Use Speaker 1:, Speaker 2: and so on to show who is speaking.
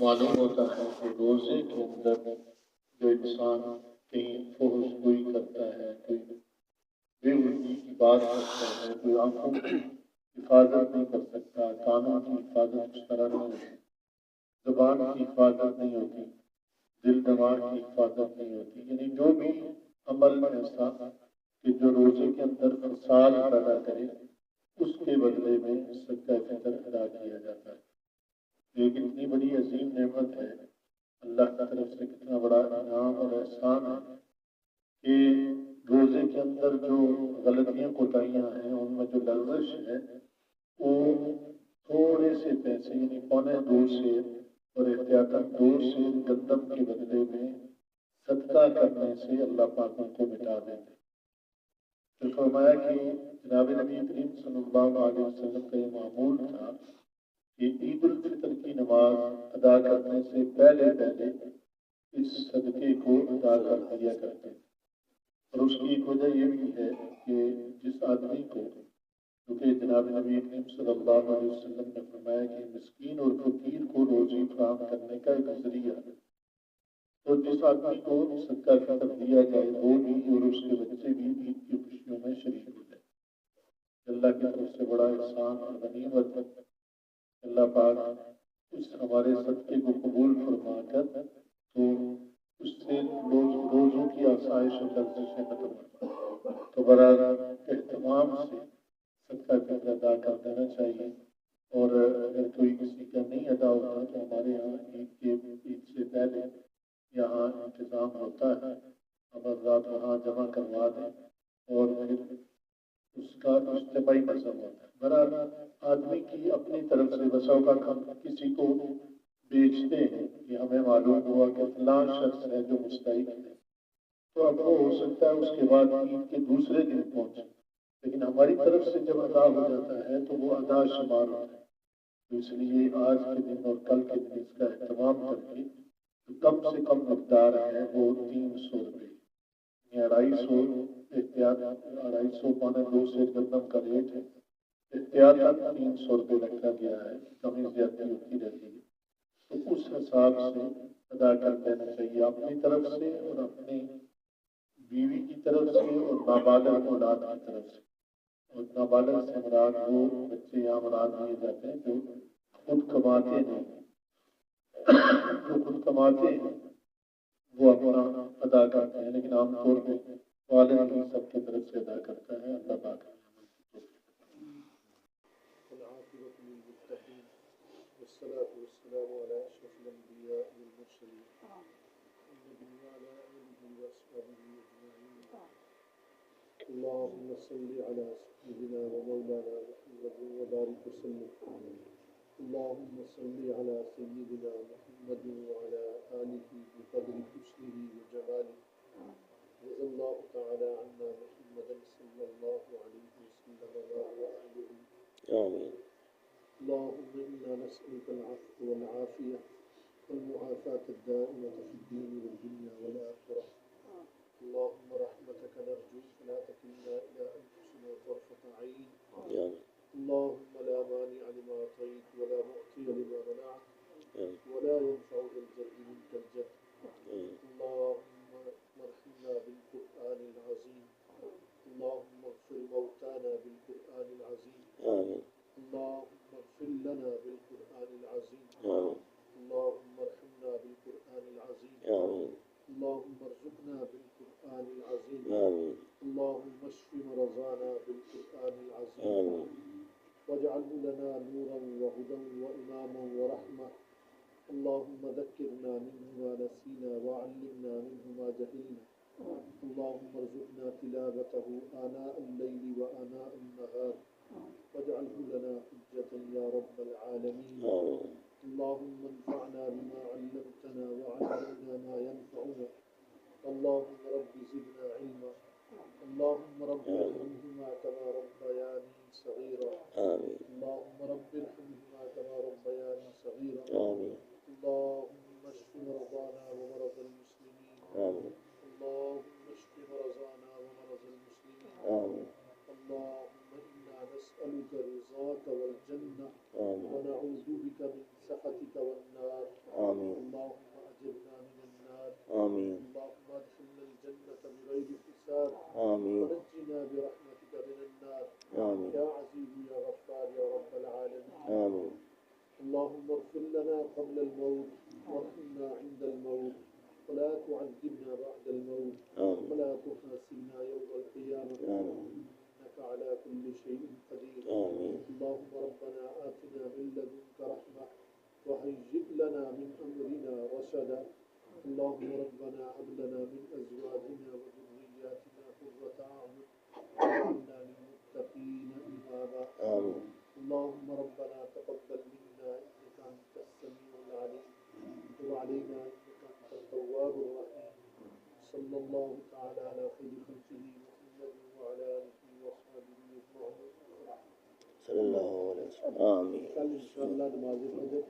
Speaker 1: معلوم ہوتا ہے کہ روزے کے اندر جو انسان کہیں فحش کوئی کرتا ہے، کوئی بے وجودی کی بات کرتا ہے، کوئی آنکھوں کی حفاظت نہیں کر سکتا، کانوں کی حفاظت اس طرح نہیں ہوتی، زبان کی حفاظت نہیں ہوتی، دل دماغ کی حفاظت نہیں ہوتی، یعنی جو بھی عمل ایسا کہ جو روزے کے اندر فساد پیدا کرے، اس کے بدلے میں صدقہ فطر ادا کیا جاتا ہے۔ ایک اتنی بڑی عظیم نعمت ہے، اللہ کی طرف سے کتنا بڑا انعام اور احسان ہے کہ روزے کے اندر جو غلطیاں کوتاہیاں ہیں ان میں جو لغزش ہے وہ تھوڑے سے پیسے یعنی پونے 2 سیر اور احتیاطاً 2 سیر گندم کے بدلے میں صدقہ کرنے سے اللہ پاک ان کو مٹا دیتے۔ پھر فرمایا کہ جناب نبی کریم صلی اللہ علیہ وسلم کا یہ معمول تھا کہ عید الفطر کی نماز ادا کرنے سے پہلے اس صدقے کو ادا کر دیا کرتے ہیں۔ اور اس کی ایک وجہ یہ بھی ہے کہ جس آدمی کو، کیونکہ جناب نبی کریم صلی اللہ علیہ وسلم نے فرمایا کہ مسکین اور فقیر کو روزی فراہم کرنے کا ایک ذریعہ ہے، تو جس آدمی کو صدقہ فطر دیا جائے وہ بھی اور اس کے بچے بھی عید کی خوشیوں میں شریک ہو جائے۔ اللہ کی طرف سے بڑا احسان اور غنیمت اللہ پاک اس ہمارے صدقے کو قبول فرما کر تو اس سے روزوں کی آسائش اور لغزشیں ختم ہوتی، تو برابر اہتمام سے صدقہ فطر ادا کر دینا چاہیے۔ اور اگر کوئی کسی کا نہیں ادا ہوتا تو ہمارے یہاں عید سے پہلے یہاں انتظام ہوتا ہے، ہم رات وہاں جمع کروا دیں اور پھر اس کا اجتماعی مذہب ہوتا ہے۔ برابر آدمی کی اپنی طرف سے بسوں کا ہم کسی کو بیچتے ہیں کہ ہمیں معلوم ہوا کہ فلاں شخص ہے جو مستحق ہے، تو اب وہ ہو سکتا ہے اس کے بعد عید کے دوسرے دن پہنچے، لیکن ہماری طرف سے جب ادا ہو جاتا ہے تو وہ ادا شمار ہوتا ہے۔ تو اس لیے آج کے دن اور کل کے دن اس کا اہتمام کر کے جو کم سے کم مقدار ہے وہ 300 روپے، یعنی 250 احتیاط 250 پونے 2 سے گندم کا ریٹ ہے، احتیاط 300 روپے رکھا گیا ہے، کمی زیادتی ہوتی رہتی ہے، تو اس حساب سے ادا کر دینا چاہیے اپنی طرف سے اور اپنی بیوی کی طرف سے اور نابالغ اولاد کی طرف سے۔ اور نابالغ سے مراد وہ بچے یہاں مراد دیے جاتے ہیں جو خود کماتے ہیں، جو خود کماتے ہیں وہ اپنا ادا کرتے ہیں، لیکن عام طور پہ والد ہی سب کی طرف سے ادا کرتا ہے۔ اللہ پاک والصلاة والسلام على أشرف الأنبياء والمرسلين محمد وعلى آله وأصحابه أجمعين. اللهم صل على سيدنا ومولانا محمد وبارك وسلم. اللهم صل على سيدنا محمد وعلى آله بقدر حسنه وجلاله. رضي الله تعالى عنا محمد صلى الله عليه وسلم وآله. آمين. اللهم إنا نسألك العفو والعافية والمعافاة الدائمة في الدين والدنيا والآخرة. اللهم رحمتك نرجو فلا تكلنا إلى أنفسنا طرفة عين. اللهم لا مانع لما أعطيت ولا معطي لما منعت ولا ينفع ذا الجد منك الجد. اللهم ارحمنا بالقرآن العظيم. اللهم اغفر موتانا بالقرآن العظيم. اللهم اغفر لنا بالقرآن العظيم. اللهم ارحمنا بالقرآن العظيم. اللهم ارزقنا بالقرآن العظيم. اللهم اشف مرضانا بالقرآن العظيم. واجعله لنا نورا وهدى وإماما ورحمة. اللهم ذكرنا منه ما نسينا وعلمنا منه ما جهلنا. اللهم ارزقنا تلاوته آناء الليل وآناء النهار واجعله لنا حجة يا رب العالمين. اللهم انفعنا بما علمتنا وعلمنا ما ينفعنا. اللهم رب زدنا علما. اللهم رب ارحمهما كما ربياني صغيرا. اللهم رب ارحمهما كما ربياني صغيرا. اللهم اشف مرضانا ومرضى المسلمين. اللهم اشف مرضانا ومرضى المسلمين. اللهم إنا نسألك رضاك والجنة ونعوذ بك من سخطك والنار. اغفر لنا قبل الموت وارحمنا عند الموت ولا تعذبنا بعد الموت ولا تحاسبنا يوم القيامة إنك على كل شيء قدير. اللهم ربنا آتنا من لدنك رحمة وهيئ لنا من أمرنا رشدا. اللهم ربنا هب لنا من أزواجنا وذرياتنا قرة أعين واجعلنا للمتقين إماما. اللهم ربنا تقبل منا إنك أنت السميع العليم وتب علينا إنك أنت التواب الرحيم. صلى الله تعالى على خير خلقه محمد وعلى آله وصحبه أجمعين.
Speaker 2: صلی اللہ علیہ وسلم. آمین.
Speaker 1: کل انشاءاللہ نماز فجر